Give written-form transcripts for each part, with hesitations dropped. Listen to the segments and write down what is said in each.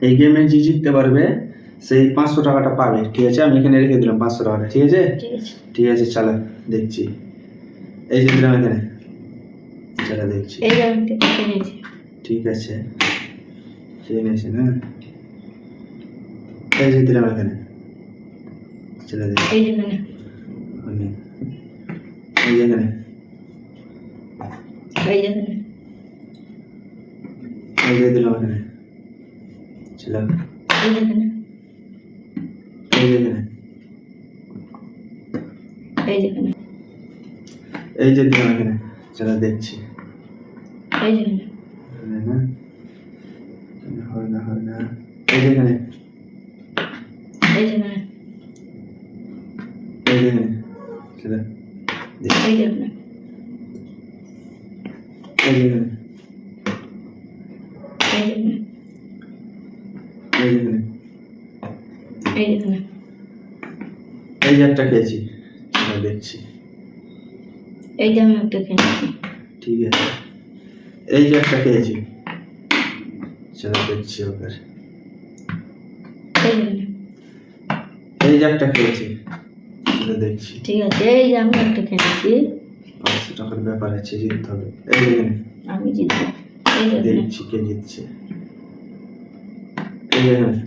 এই গেমে যে জিততে পারবে সেই 500 টাকাটা পাবে। ঠিক আছে, আমি এখানে রেখে দিলাম 500 টাকাটা। ঠিক আছে ঠিক আছে, চলো দেখছি। এই যে দিলাম এখানে, চলো দেখছি। এই যে আমি দেখে নিয়েছি। ঠিক আছে, ঠিক আছে না, এই যে দিলাম এখানে, চলো দেখছি। এই যে এখানে, এই যে এখানে, এই যে এখানে, এই যে দিলাম এখানে, চলো এই যে এখানে, এই যে এখানে, এই যে এখানে, এই যে দিলাম এখানে, চলো দেখছি। এই যে এখানে, হয় না হয় না, এই যে এখানে, এই যে এখানে, এই যে এখানে, চলো দেখছি। এই যে এখানে, এই যে এখানে, এই যে এখানে, এই যে এখানে, এই যে এখানে, এই যে একটা খেয়েছি, চলো দেখছি। এই যে আমি একটা খেয়েছি। ঠিক আছে, এই যে একটা খেয়েছি, চলো দেখছি ওকে। এই যে এখানে, এই যে একটা খেয়েছি, চলো দেখছি। ঠিক আছে, এই যে আমি একটা খেয়েছি। 500 টাকার ব্যাপার আছে, জিততে হবে। এই যে এখানে, আমি জিতবো। এই যে এখানে, দেখছি কে জিতছে। এই যে এখানে,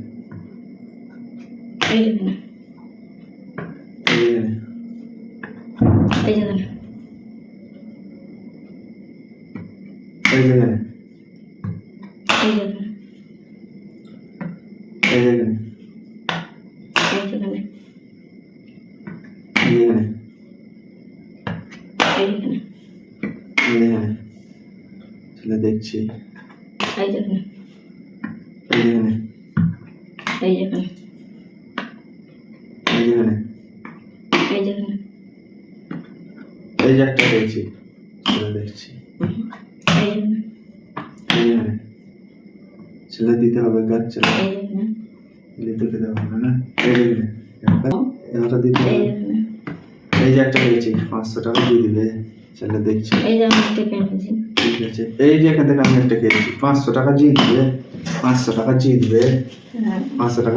এই যে এখানে, এই যে এখানে, এই যে এখানে, এই যে এখানে, এই যে এখানে, এই যে এখানে, এই যে এখানে, এই যে এখানে, এই যে এখানে, এই যে এখানে, চলো দেখছি। এই যে এখানে, এই যে এখানে, এই যে এখানে, এই যে এখানে, এই যে এখানে, এই যে একটা খেয়েছি, চলো দেখছি। এই যে এখানে, এই যে এখানে, চলো দিতে হবে গাছ, চলো এই যে এখানে, দিতে খেতে হবে না। এই যে এখানে, এবার দিতে এই হবে। যে এখানে, এই যে একটা খেয়েছি, 500 টাকা দিয়ে দিবে, চলো দেখছি। এই যে আমি একটা খেয়েছি। ঠিক আছে, এই যে এখান থেকে আমি একটা খেয়েছি, 500 টাকা জিতবে, 500 টাকা জিতবে, হ্যাঁ। 500 টাকা